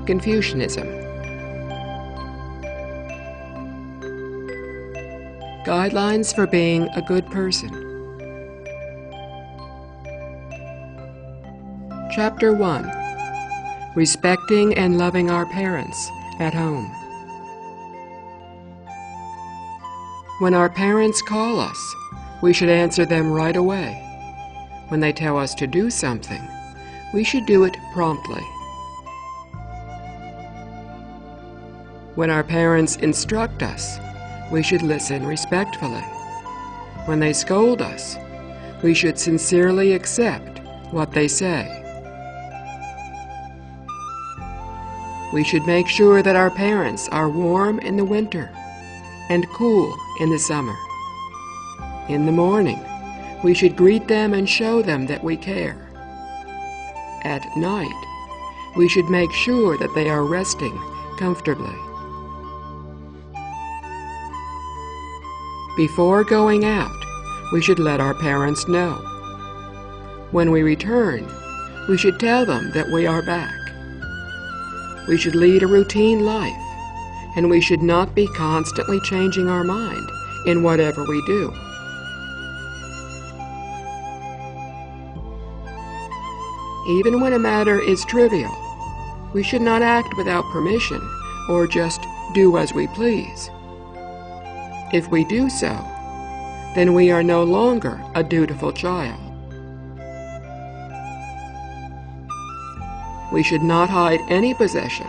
Confucianism. Guidelines for being a good person. Chapter 1. Respecting and loving our parents at home. When our parents call us, we should answer them right away. When they tell us to do something, we should do it promptly. When our parents instruct us, we should listen respectfully. When they scold us, we should sincerely accept what they say. We should make sure that our parents are warm in the winter and cool in the summer. In the morning, we should greet them and show them that we care. At night, we should make sure that they are resting comfortably. Before going out, we should let our parents know. When we return, we should tell them that we are back. We should lead a routine life, and we should not be constantly changing our mind in whatever we do. Even when a matter is trivial, we should not act without permission or just do as we please. If we do so, then we are no longer a dutiful child. We should not hide any possession,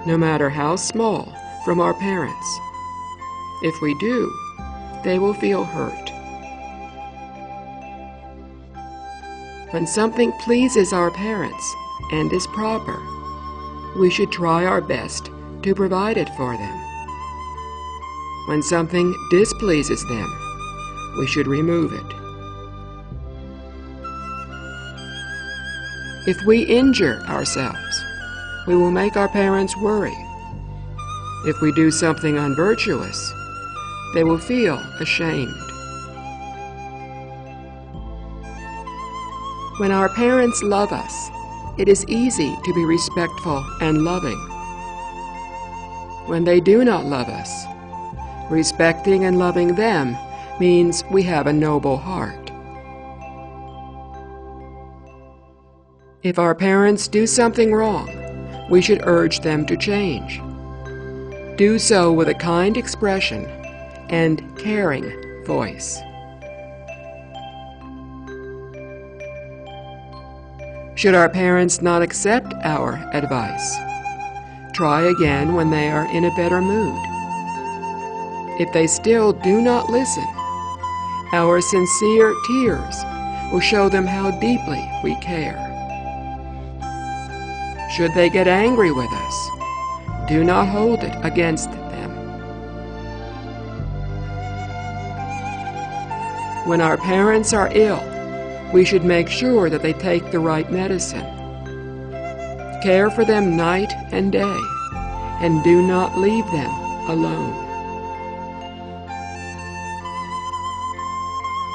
no matter how small, from our parents. If we do, they will feel hurt. When something pleases our parents and is proper, we should try our best to provide it for them. When something displeases them, we should remove it. If we injure ourselves, we will make our parents worry. If we do something unvirtuous, they will feel ashamed. When our parents love us, it is easy to be respectful and loving. When they do not love us, respecting and loving them means we have a noble heart. If our parents do something wrong, we should urge them to change. Do so with a kind expression and caring voice. Should our parents not accept our advice, try again when they are in a better mood. If they still do not listen, our sincere tears will show them how deeply we care. Should they get angry with us, do not hold it against them. When our parents are ill, we should make sure that they take the right medicine. Care for them night and day, and do not leave them alone.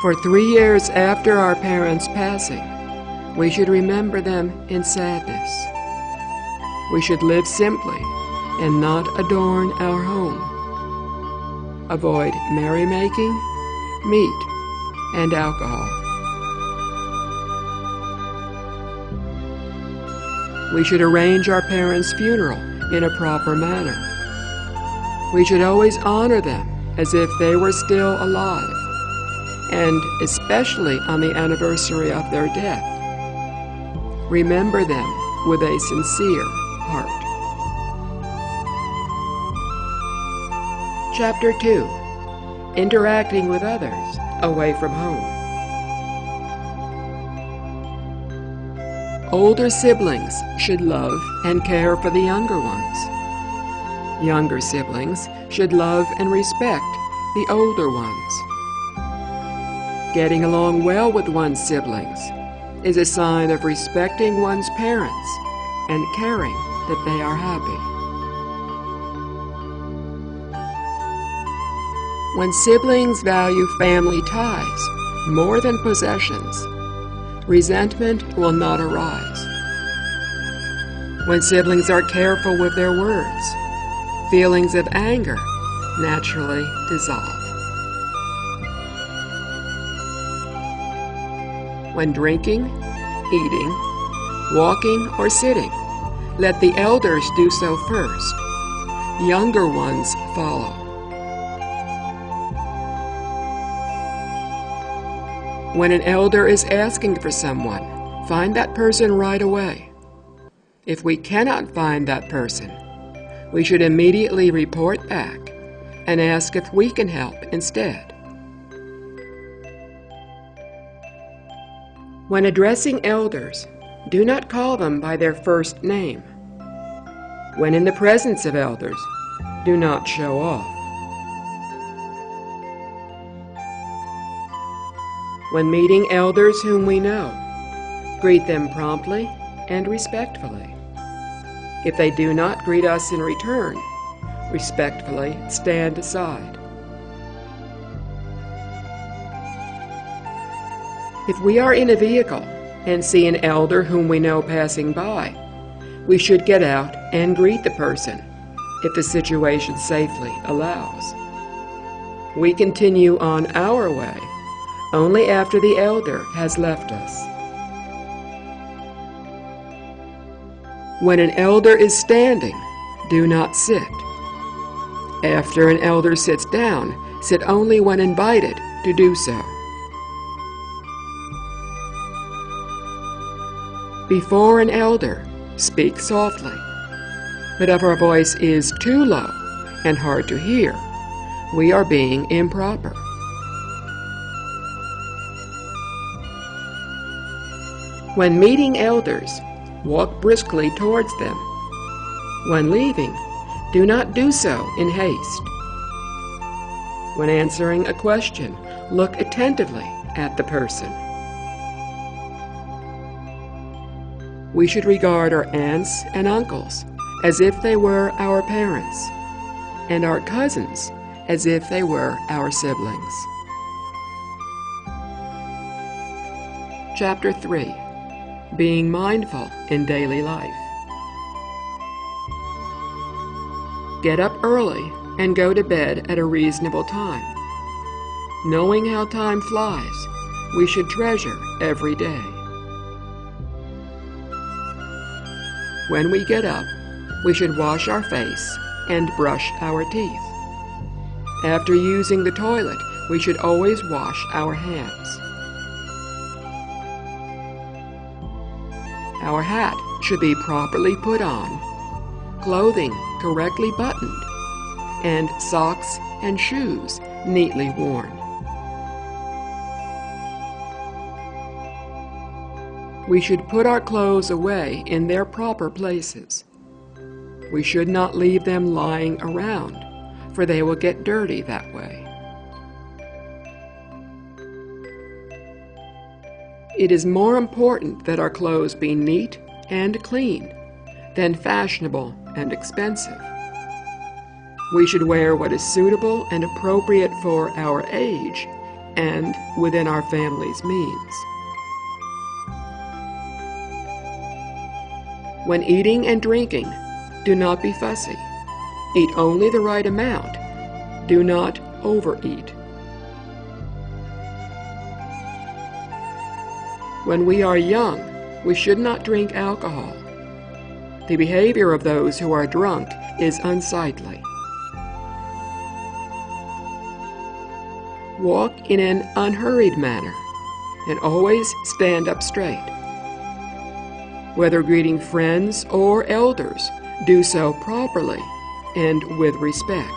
For 3 years after our parents' passing, we should remember them in sadness. We should live simply and not adorn our home. Avoid merrymaking, meat, and alcohol. We should arrange our parents' funeral in a proper manner. We should always honor them as if they were still alive, and especially on the anniversary of their death. Remember them with a sincere heart. Chapter 2. Interacting with others away from home. Older siblings should love and care for the younger ones. Younger siblings should love and respect the older ones. Getting along well with one's siblings is a sign of respecting one's parents and caring that they are happy. When siblings value family ties more than possessions, resentment will not arise. When siblings are careful with their words, feelings of anger naturally dissolve. When drinking, eating, walking, or sitting, let the elders do so first. Younger ones follow. When an elder is asking for someone, find that person right away. If we cannot find that person, we should immediately report back and ask if we can help instead. When addressing elders, do not call them by their first name. When in the presence of elders, do not show off. When meeting elders whom we know, greet them promptly and respectfully. If they do not greet us in return, respectfully stand aside. If we are in a vehicle and see an elder whom we know passing by, we should get out and greet the person if the situation safely allows. We continue on our way only after the elder has left us. When an elder is standing, do not sit. After an elder sits down, sit only when invited to do so. Before an elder, speak softly. But if our voice is too low and hard to hear, we are being improper. When meeting elders, walk briskly towards them. When leaving, do not do so in haste. When answering a question, look attentively at the person. We should regard our aunts and uncles as if they were our parents, and our cousins as if they were our siblings. Chapter 3. Being mindful in daily life. Get up early and go to bed at a reasonable time. Knowing how time flies, we should treasure every day. When we get up, we should wash our face and brush our teeth. After using the toilet, we should always wash our hands. Our hat should be properly put on, clothing correctly buttoned, and socks and shoes neatly worn. We should put our clothes away in their proper places. We should not leave them lying around, for they will get dirty that way. It is more important that our clothes be neat and clean than fashionable and expensive. We should wear what is suitable and appropriate for our age and within our family's means. When eating and drinking, do not be fussy. Eat only the right amount. Do not overeat. When we are young, we should not drink alcohol. The behavior of those who are drunk is unsightly. Walk in an unhurried manner and always stand up straight. Whether greeting friends or elders, do so properly and with respect.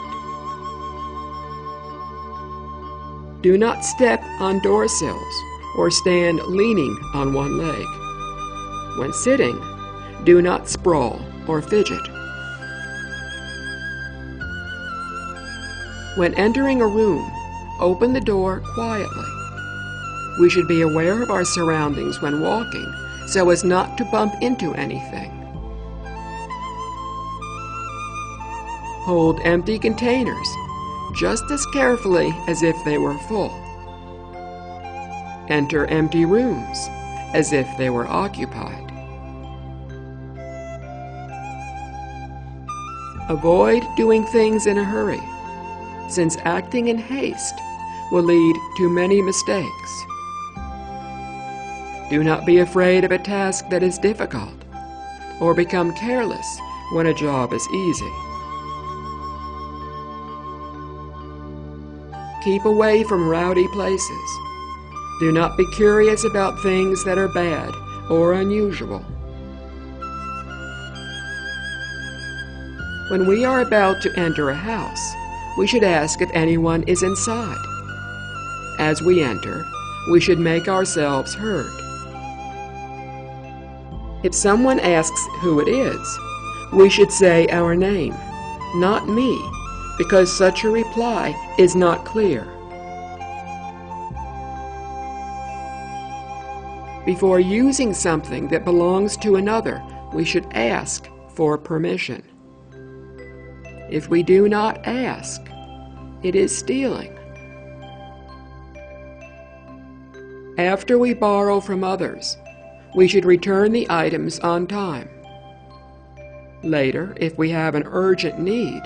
Do not step on door sills or stand leaning on one leg. When sitting, do not sprawl or fidget. When entering a room, open the door quietly. We should be aware of our surroundings when walking so as not to bump into anything. Hold empty containers just as carefully as if they were full. Enter empty rooms as if they were occupied. Avoid doing things in a hurry, since acting in haste will lead to many mistakes. Do not be afraid of a task that is difficult, or become careless when a job is easy. Keep away from rowdy places. Do not be curious about things that are bad or unusual. When we are about to enter a house, we should ask if anyone is inside. As we enter, we should make ourselves heard. If someone asks who it is, we should say our name, not me, because such a reply is not clear. Before using something that belongs to another, we should ask for permission. If we do not ask, it is stealing. After we borrow from others, we should return the items on time. Later, if we have an urgent need,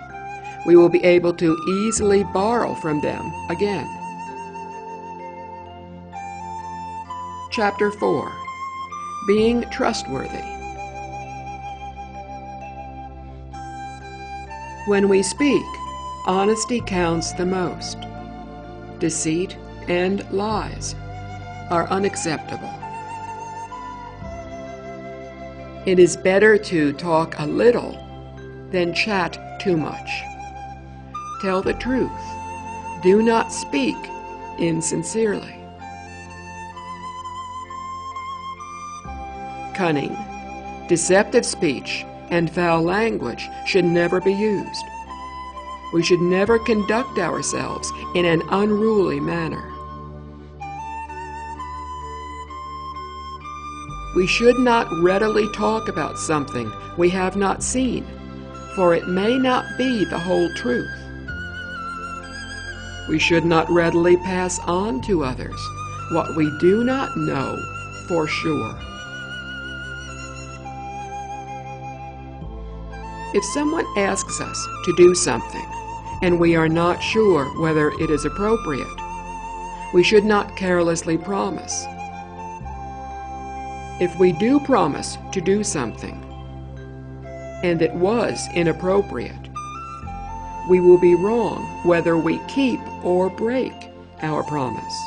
we will be able to easily borrow from them again. Chapter 4. Being Trustworthy. When we speak, honesty counts the most. Deceit and lies are unacceptable. It is better to talk a little than chat too much. Tell the truth. Do not speak insincerely. Cunning, deceptive speech, and foul language should never be used. We should never conduct ourselves in an unruly manner. We should not readily talk about something we have not seen, for it may not be the whole truth. We should not readily pass on to others what we do not know for sure. If someone asks us to do something and we are not sure whether it is appropriate, we should not carelessly promise. If we do promise to do something and it was inappropriate, we will be wrong whether we keep or break our promise.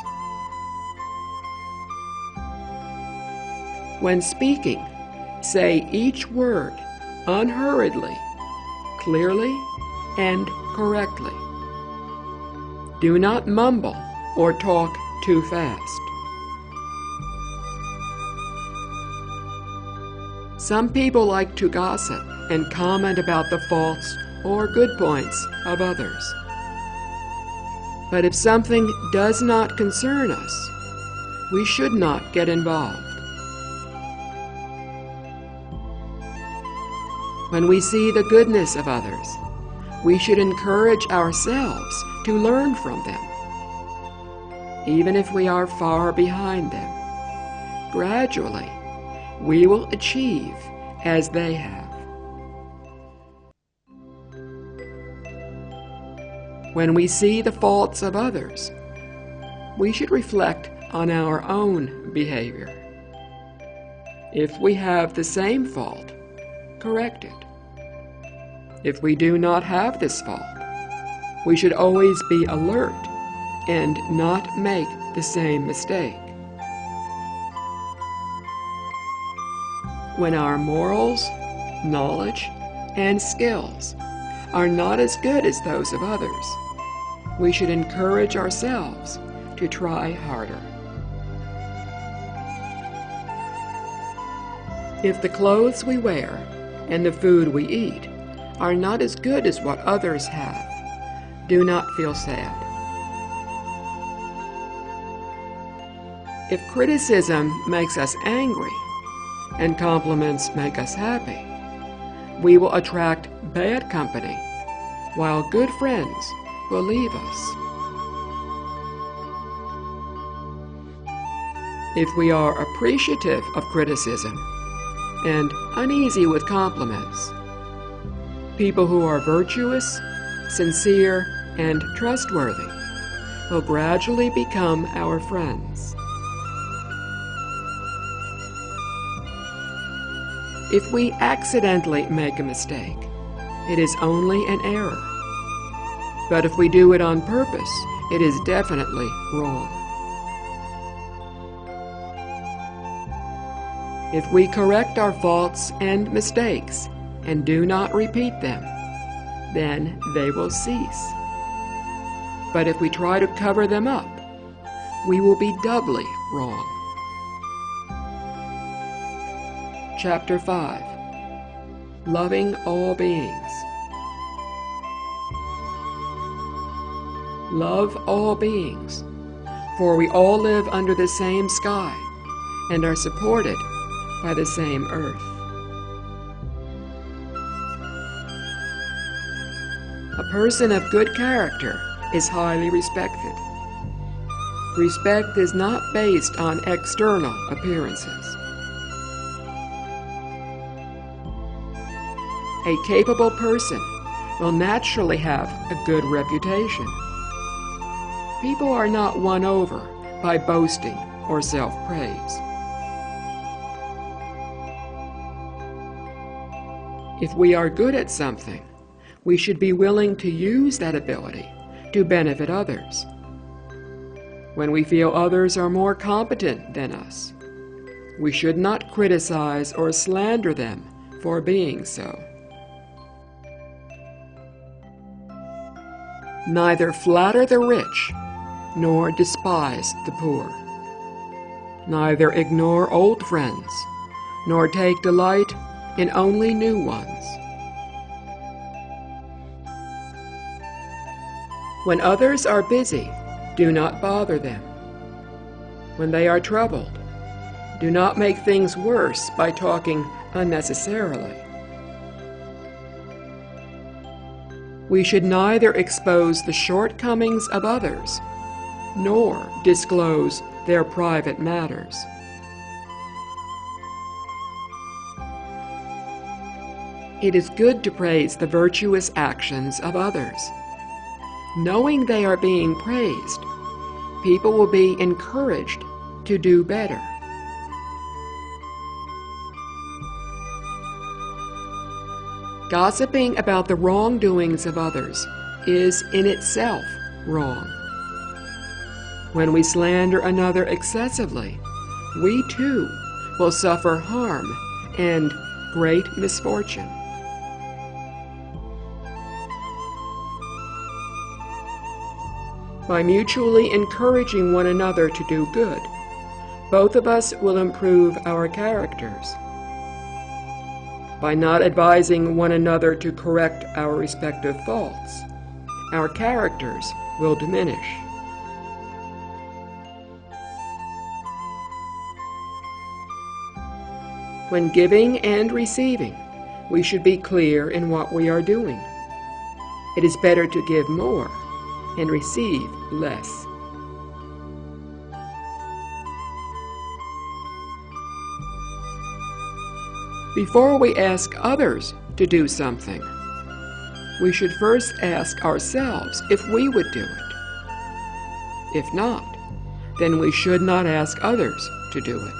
When speaking, say each word unhurriedly, clearly, and correctly. Do not mumble or talk too fast. Some people like to gossip and comment about the faults or good points of others. But if something does not concern us, we should not get involved. When we see the goodness of others, we should encourage ourselves to learn from them. Even if we are far behind them, gradually we will achieve as they have. When we see the faults of others, we should reflect on our own behavior. If we have the same fault, correct it. If we do not have this fault, we should always be alert and not make the same mistake. When our morals, knowledge, and skills are not as good as those of others, we should encourage ourselves to try harder. If the clothes we wear and the food we eat are not as good as what others have, do not feel sad. If criticism makes us angry and compliments make us happy, we will attract bad company, while good friends will leave us. If we are appreciative of criticism and uneasy with compliments, People who are virtuous, sincere, and trustworthy will gradually become our friends. If we accidentally make a mistake, it is only an error. But if we do it on purpose, it is definitely wrong. If we correct our faults and mistakes and do not repeat them, then they will cease. But if we try to cover them up, we will be doubly wrong. Chapter 5. Loving all beings. Love all beings, for we all live under the same sky and are supported by the same earth. A person of good character is highly respected. Respect is not based on external appearances. A capable person will naturally have a good reputation. People are not won over by boasting or self-praise. If we are good at something, we should be willing to use that ability to benefit others. When we feel others are more competent than us, we should not criticize or slander them for being so. Neither flatter the rich, nor despise the poor. Neither ignore old friends, nor take delight in only new ones. When others are busy, do not bother them. When they are troubled, do not make things worse by talking unnecessarily. We should neither expose the shortcomings of others, nor disclose their private matters. It is good to praise the virtuous actions of others. Knowing they are being praised, people will be encouraged to do better. Gossiping about the wrongdoings of others is in itself wrong. When we slander another excessively, we too will suffer harm and great misfortune. By mutually encouraging one another to do good, both of us will improve our characters. By not advising one another to correct our respective faults, our characters will diminish. When giving and receiving, we should be clear in what we are doing. It is better to give more and receive less. Before we ask others to do something, we should first ask ourselves if we would do it. If not, then we should not ask others to do it.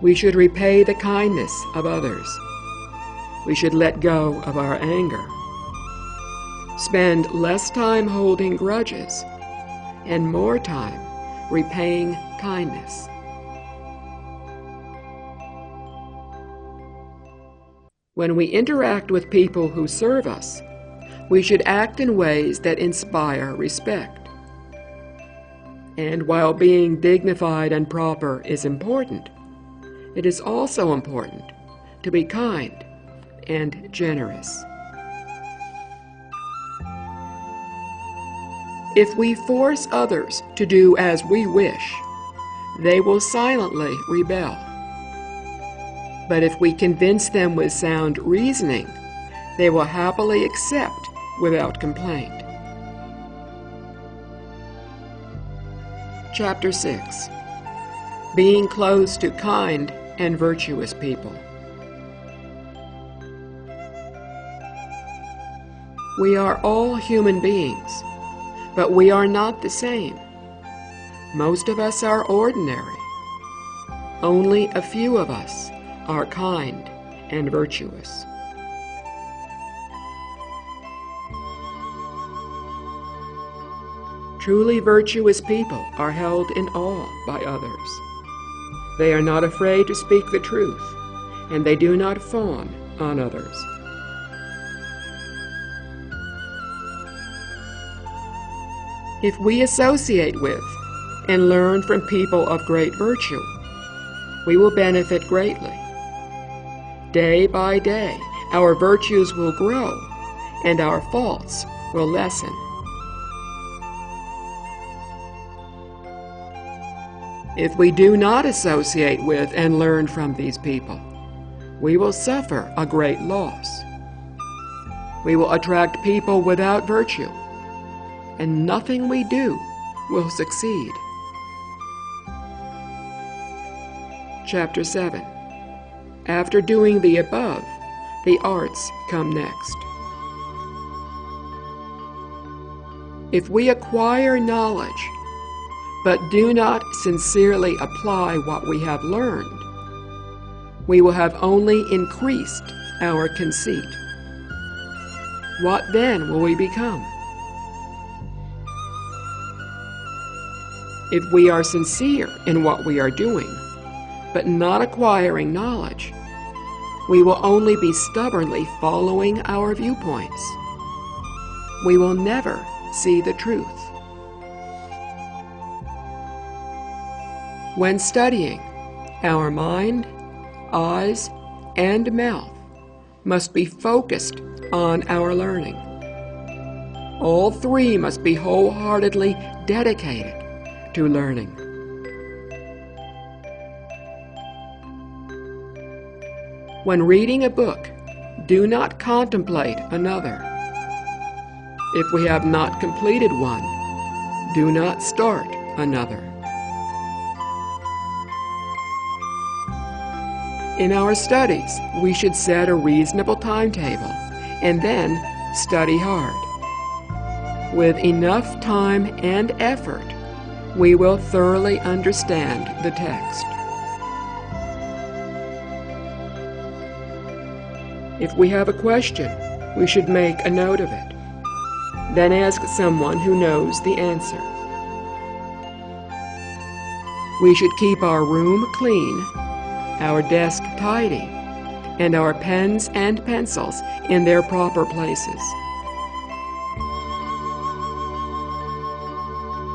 We should repay the kindness of others. We should let go of our anger. Spend less time holding grudges and more time repaying kindness. When we interact with people who serve us, we should act in ways that inspire respect. And while being dignified and proper is important, it is also important to be kind and generous. If we force others to do as we wish, they will silently rebel. But if we convince them with sound reasoning, they will happily accept without complaint. Chapter 6. Being close to kind and virtuous people. We are all human beings, but we are not the same. Most of us are ordinary. Only a few of us are kind and virtuous. Truly virtuous people are held in awe by others. They are not afraid to speak the truth, and they do not fawn on others. If we associate with and learn from people of great virtue, we will benefit greatly. Day by day, our virtues will grow, and our faults will lessen. If we do not associate with and learn from these people, we will suffer a great loss. We will attract people without virtue, and nothing we do will succeed. Chapter 7. After doing the above, the arts come next. If we acquire knowledge, but do not sincerely apply what we have learned, we will have only increased our conceit. What then will we become? If we are sincere in what we are doing, but not acquiring knowledge, we will only be stubbornly following our viewpoints. We will never see the truth. When studying, our mind, eyes, and mouth must be focused on our learning. All three must be wholeheartedly dedicated to learning. When reading a book, do not contemplate another. If we have not completed one, do not start another. In our studies, we should set a reasonable timetable and then study hard. With enough time and effort, we will thoroughly understand the text. If we have a question, we should make a note of it. Then ask someone who knows the answer. We should keep our room clean, our desk tidy, and our pens and pencils in their proper places.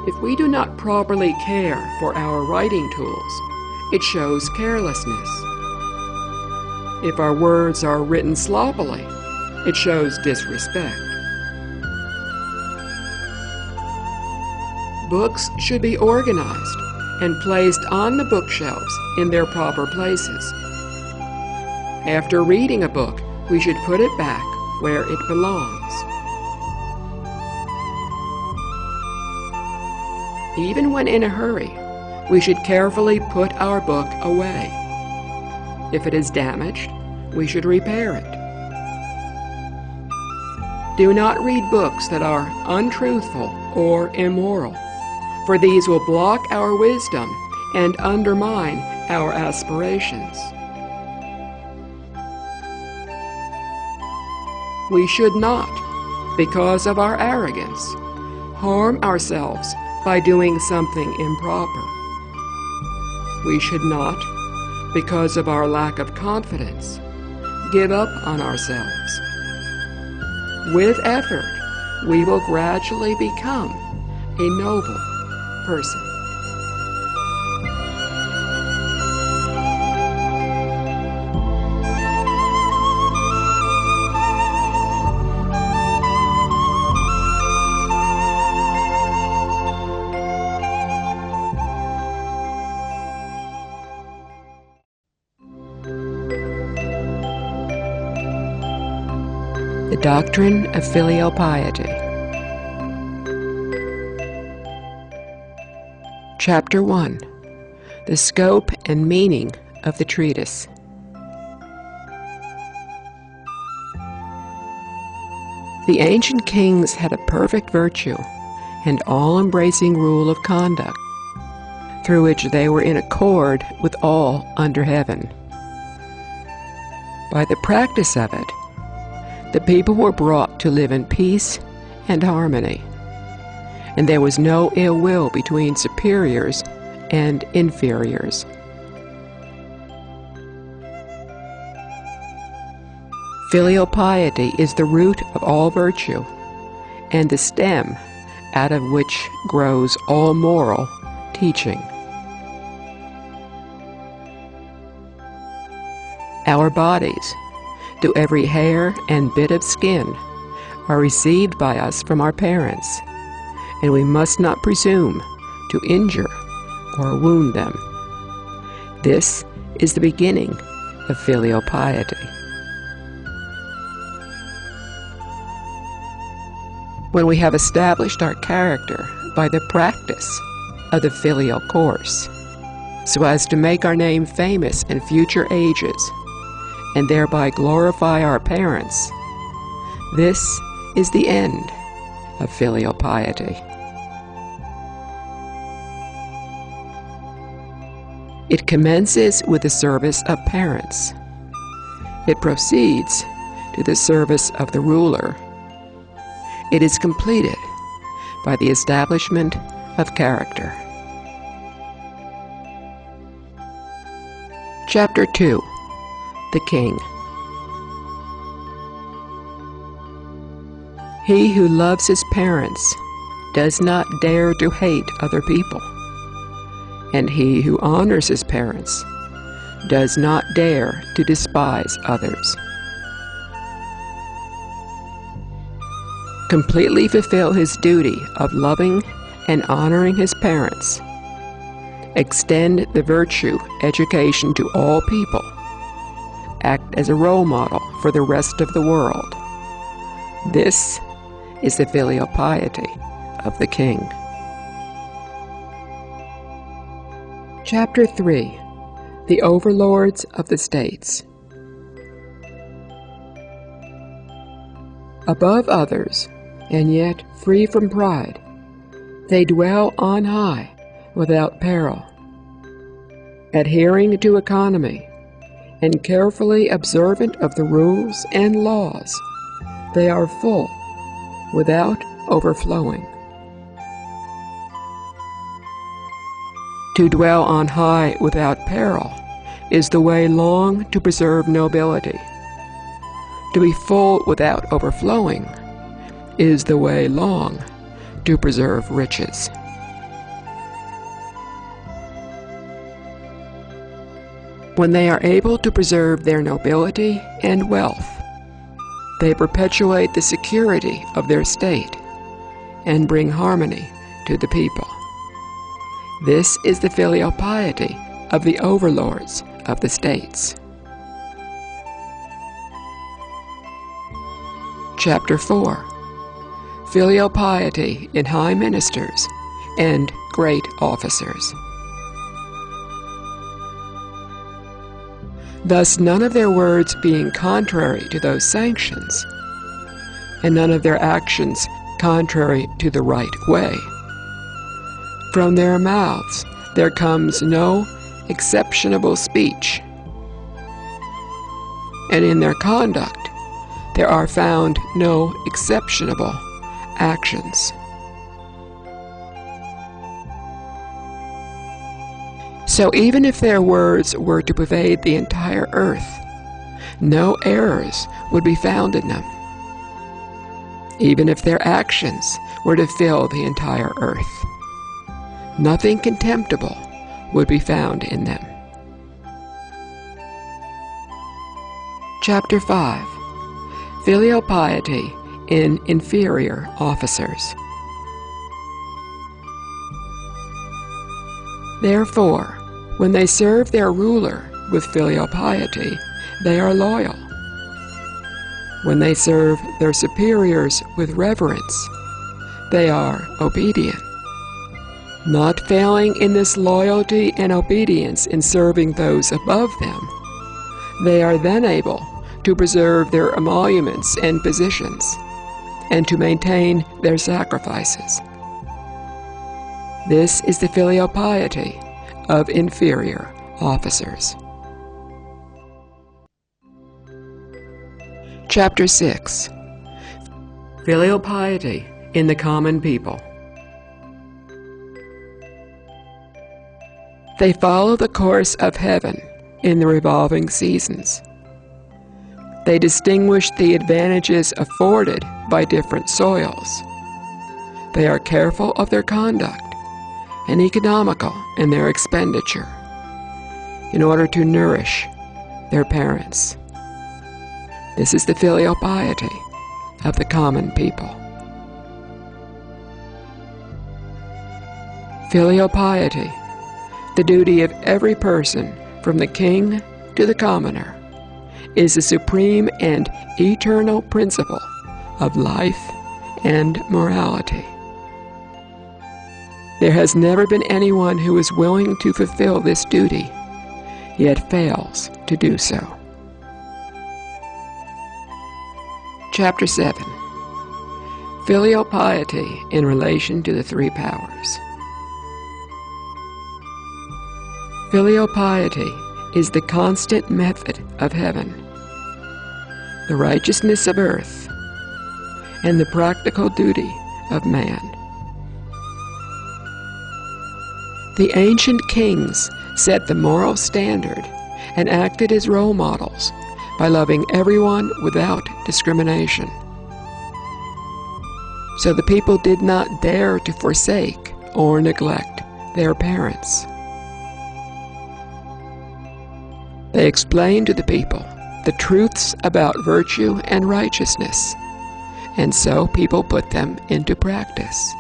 If we do not properly care for our writing tools, it shows carelessness. If our words are written sloppily, it shows disrespect. Books should be organized and placed on the bookshelves in their proper places. After reading a book, we should put it back where it belongs. Even when in a hurry, we should carefully put our book away. If it is damaged, we should repair it. Do not read books that are untruthful or immoral, for these will block our wisdom and undermine our aspirations. We should not, because of our arrogance, harm ourselves by doing something improper. We should not, because of our lack of confidence, give up on ourselves. With effort, we will gradually become a noble person. The Doctrine of Filial Piety. Chapter 1. The Scope and Meaning of the Treatise. The ancient kings had a perfect virtue and all-embracing rule of conduct, through which they were in accord with all under heaven. By the practice of it, the people were brought to live in peace and harmony, and there was no ill will between superiors and inferiors. Filial piety is the root of all virtue, and the stem out of which grows all moral teaching. Our bodies, through every hair and bit of skin, are received by us from our parents, and we must not presume to injure or wound them. This is the beginning of filial piety. When we have established our character by the practice of the filial course, so as to make our name famous in future ages, and thereby glorify our parents, this is the end of filial piety. It commences with the service of parents. It proceeds to the service of the ruler. It is completed by the establishment of character. Chapter 2. The King. He who loves his parents does not dare to hate other people, and he who honors his parents does not dare to despise others. Completely fulfill his duty of loving and honoring his parents. Extend the virtue education to all people. Act as a role model for the rest of the world. This is the filial piety of the king. Chapter 3. The Overlords of the States. Above others, and yet free from pride, they dwell on high without peril. Adhering to economy and carefully observant of the rules and laws, they are full without overflowing. To dwell on high without peril is the way long to preserve nobility. To be full without overflowing is the way long to preserve riches. When they are able to preserve their nobility and wealth, they perpetuate the security of their state and bring harmony to the people. This is the filial piety of the overlords of the states. Chapter 4. Filial piety in high ministers and great officers. Thus none of their words being contrary to those sanctions, and none of their actions contrary to the right way, from their mouths there comes no exceptionable speech, and in their conduct there are found no exceptionable actions. So even if their words were to pervade the entire earth, no errors would be found in them. Even if their actions were to fill the entire earth, nothing contemptible would be found in them. Chapter 5. Filial piety in inferior officers. Therefore, when they serve their ruler with filial piety, they are loyal. When they serve their superiors with reverence, they are obedient. Not failing in this loyalty and obedience in serving those above them, they are then able to preserve their emoluments and positions, and to maintain their sacrifices. This is the filial piety of inferior officers. Chapter 6. Filial piety in the common people. They follow the course of heaven in the revolving seasons. They distinguish the advantages afforded by different soils. They are careful of their conduct and economical in their expenditure in order to nourish their parents. This is the filial piety of the common people. Filial piety, the duty of every person from the king to the commoner, is the supreme and eternal principle of life and morality. There has never been anyone who is willing to fulfill this duty, yet fails to do so. Chapter 7. Filial piety in relation to the three powers. Filial piety is the constant method of heaven, the righteousness of earth, and the practical duty of man. The ancient kings set the moral standard and acted as role models by loving everyone without discrimination. So the people did not dare to forsake or neglect their parents. They explained to the people the truths about virtue and righteousness, and so people put them into practice.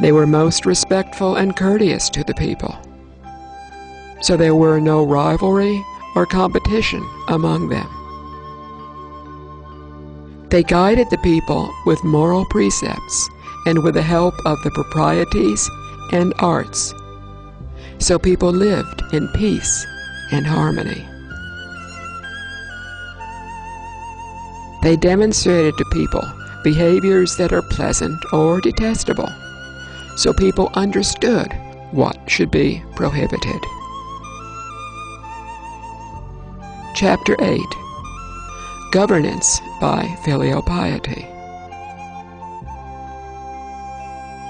They were most respectful and courteous to the people, so there were no rivalry or competition among them. They guided the people with moral precepts and with the help of the proprieties and arts, so people lived in peace and harmony. They demonstrated to people behaviors that are pleasant or detestable, so people understood what should be prohibited. Chapter 8. Governance by filial piety.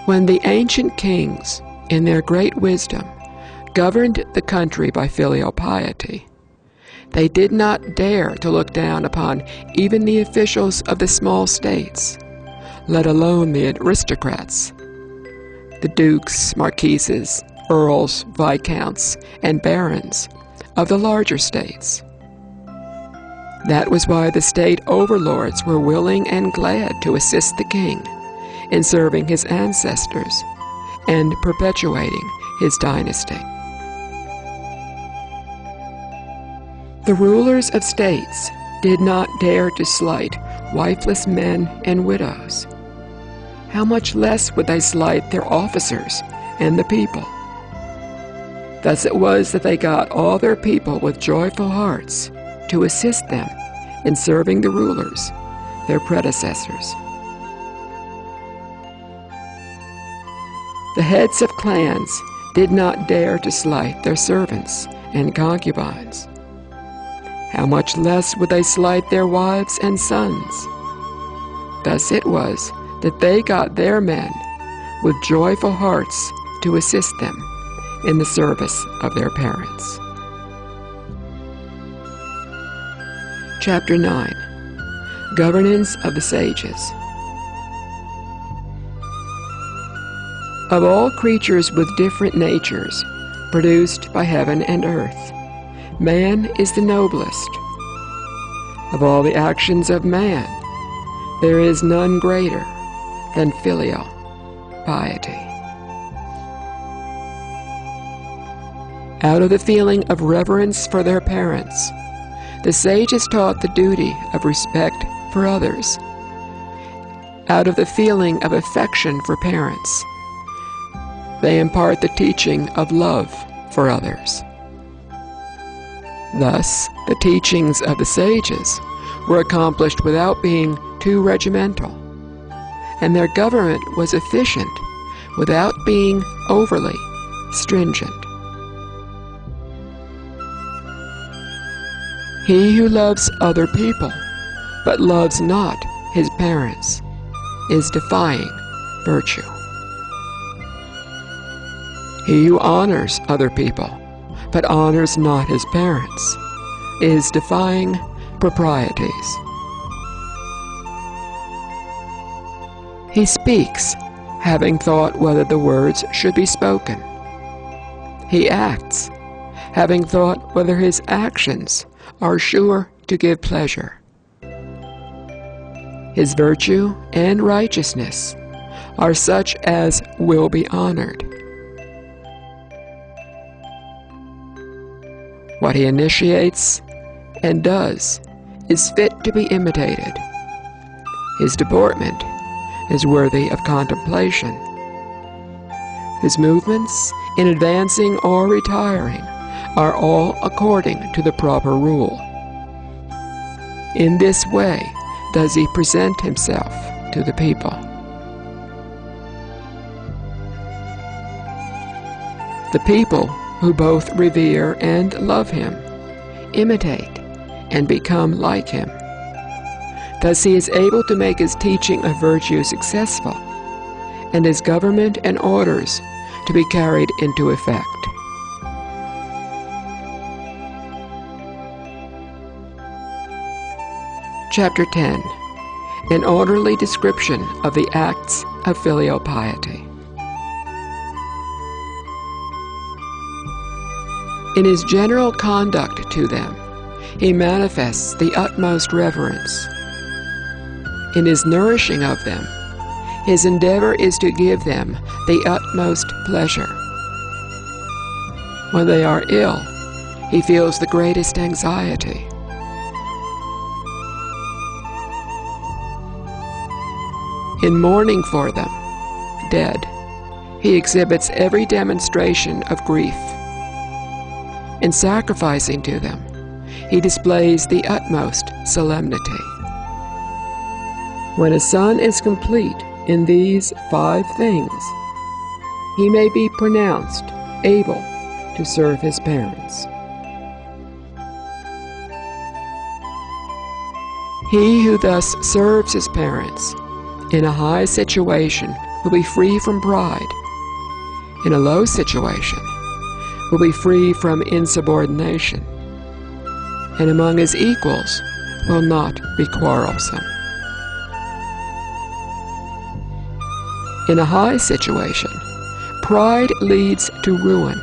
When the ancient kings, in their great wisdom, governed the country by filial piety, they did not dare to look down upon even the officials of the small states, let alone the aristocrats, the dukes, marquises, earls, viscounts, and barons of the larger states. That was why the state overlords were willing and glad to assist the king in serving his ancestors and perpetuating his dynasty. The rulers of states did not dare to slight wifeless men and widows. How much less would they slight their officers and the people? Thus it was that they got all their people with joyful hearts to assist them in serving the rulers, their predecessors. The heads of clans did not dare to slight their servants and concubines. How much less would they slight their wives and sons? Thus it was that they got their men with joyful hearts to assist them in the service of their parents. Chapter 9. Governance of the Sages. Of all creatures with different natures, produced by heaven and earth, man is the noblest. Of all the actions of man, there is none greater than filial piety. Out of the feeling of reverence for their parents, the sages taught the duty of respect for others. Out of the feeling of affection for parents, they impart the teaching of love for others. Thus, the teachings of the sages were accomplished without being too regimental, and their government was efficient without being overly stringent. He who loves other people but loves not his parents is defying virtue. He who honors other people but honors not his parents is defying proprieties. He speaks, having thought whether the words should be spoken. He acts, having thought whether his actions are sure to give pleasure. His virtue and righteousness are such as will be honored. What he initiates and does is fit to be imitated. His deportment is worthy of contemplation. His movements in advancing or retiring are all according to the proper rule. In this way does he present himself to the people. The people who both revere and love him imitate and become like him. Thus he is able to make his teaching of virtue successful, and his government and orders to be carried into effect. Chapter 10. An orderly description of the acts of filial piety. In his general conduct to them, he manifests the utmost reverence. In his nourishing of them, his endeavor is to give them the utmost pleasure. When they are ill, he feels the greatest anxiety. In mourning for them, dead, he exhibits every demonstration of grief. In sacrificing to them, he displays the utmost solemnity. When a son is complete in these 5 things, he may be pronounced able to serve his parents. He who thus serves his parents in a high situation will be free from pride. In a low situation will be free from insubordination, and among his equals will not be quarrelsome. In a high situation, pride leads to ruin.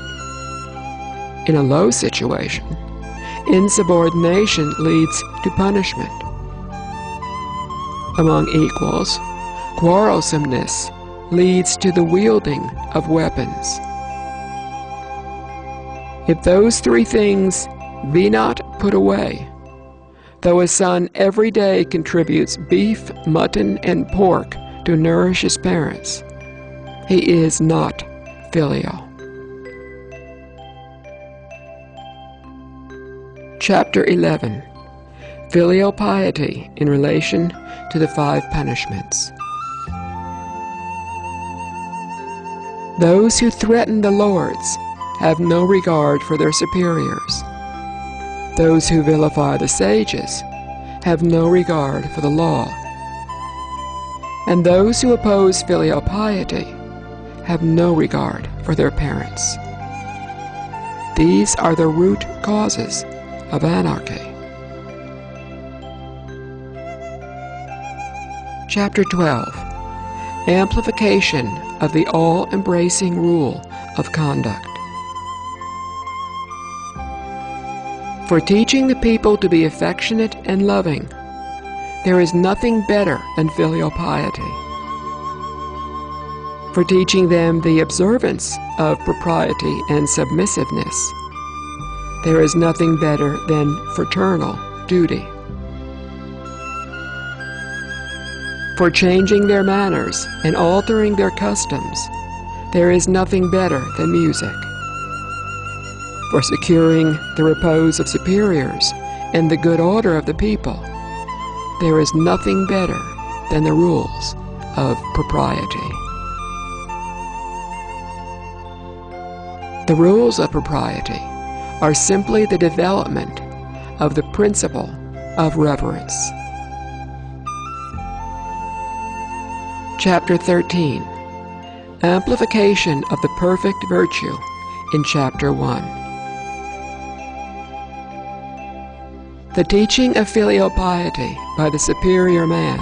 In a low situation, insubordination leads to punishment. Among equals, quarrelsomeness leads to the wielding of weapons. If those 3 things be not put away, though a son every day contributes beef, mutton, and pork to nourish his parents, he is not filial. Chapter 11. Filial piety in relation to the 5 punishments. Those who threaten the lords have no regard for their superiors. Those who vilify the sages have no regard for the law. And those who oppose filial piety have no regard for their parents. These are the root causes of anarchy. Chapter 12. Amplification of the all-embracing rule of conduct. For teaching the people to be affectionate and loving, there is nothing better than filial piety. For teaching them the observance of propriety and submissiveness, there is nothing better than fraternal duty. For changing their manners and altering their customs, there is nothing better than music. For securing the repose of superiors and the good order of the people, there is nothing better than the rules of propriety. The rules of propriety are simply the development of the principle of reverence. Chapter 13. Amplification of the perfect virtue in Chapter 1. The teaching of filial piety by the superior man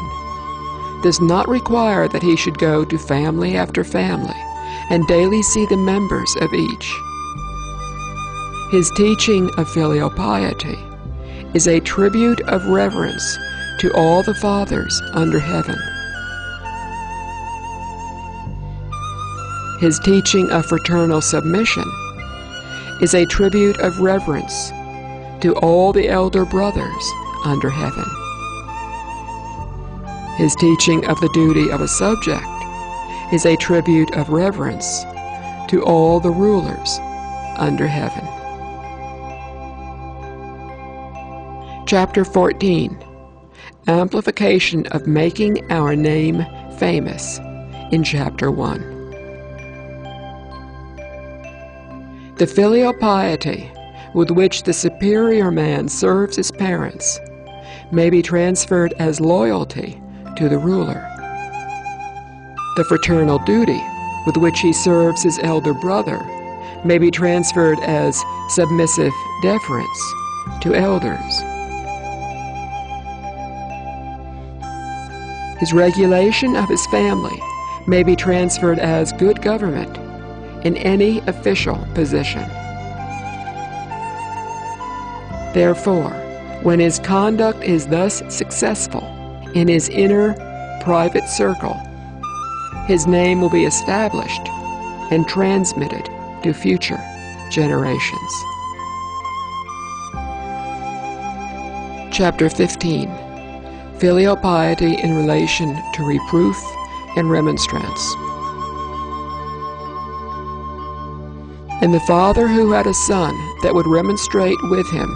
does not require that he should go to family after family and daily see the members of each. His teaching of filial piety is a tribute of reverence to all the fathers under heaven. His teaching of fraternal submission is a tribute of reverence to all the elder brothers under heaven. His teaching of the duty of a subject is a tribute of reverence to all the rulers under heaven. Chapter 14. Amplification of making our name famous in Chapter 1. The filial piety with which the superior man serves his parents may be transferred as loyalty to the ruler. The fraternal duty with which he serves his elder brother may be transferred as submissive deference to elders. His regulation of his family may be transferred as good government in any official position. Therefore, when his conduct is thus successful in his inner private circle, his name will be established and transmitted to future generations. Chapter 15. Filial piety in relation to reproof and remonstrance. And the father who had a son that would remonstrate with him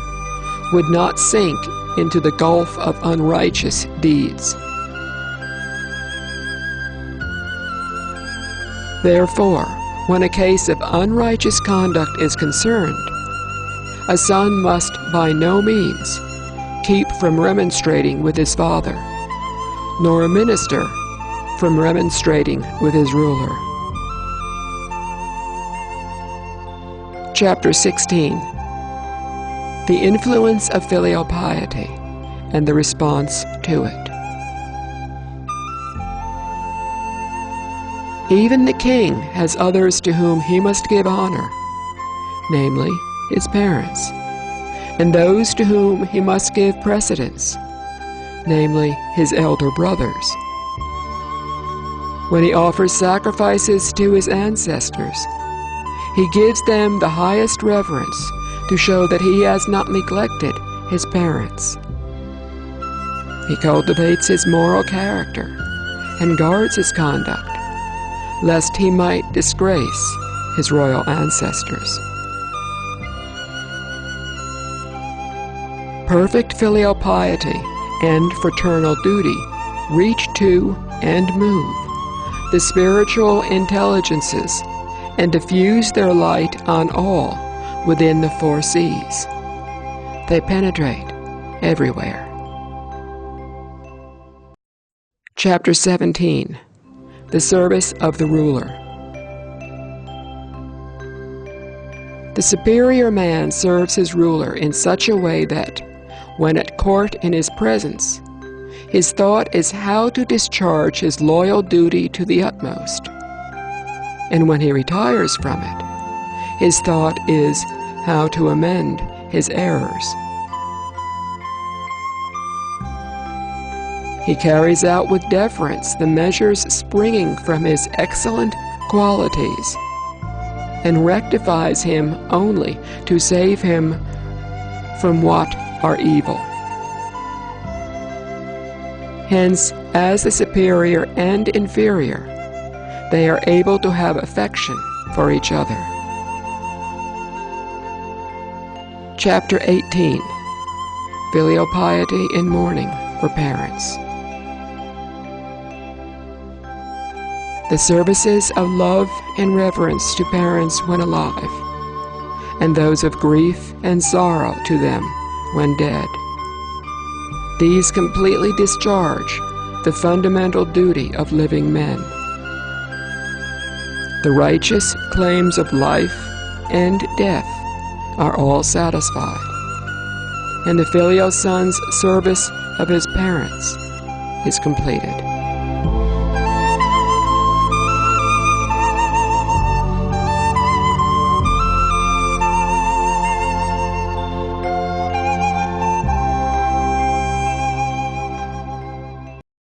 would not sink into the gulf of unrighteous deeds. Therefore, when a case of unrighteous conduct is concerned, a son must by no means keep from remonstrating with his father, nor a minister from remonstrating with his ruler. Chapter 16. The influence of filial piety and the response to it. Even the king has others to whom he must give honor, namely his parents, and those to whom he must give precedence, namely his elder brothers. When he offers sacrifices to his ancestors, he gives them the highest reverence to show that he has not neglected his parents. He cultivates his moral character and guards his conduct, lest he might disgrace his royal ancestors. Perfect filial piety and fraternal duty reach to and move the spiritual intelligences and diffuse their light on all within the four seas. They penetrate everywhere. Chapter 17. The service of the ruler. The superior man serves his ruler in such a way that, when at court in his presence, his thought is how to discharge his loyal duty to the utmost. And when he retires from it, his thought is how to amend his errors. He carries out with deference the measures springing from his excellent qualities, and rectifies him only to save him from what are evil. Hence, as the superior and inferior, they are able to have affection for each other. Chapter 18. Filial piety in mourning. for parents. The services of love and reverence to parents when alive, and those of grief and sorrow to them when dead. These completely discharge the fundamental duty of living men. The righteous claims of life and death are all satisfied, and the filial son's service of his parents is completed.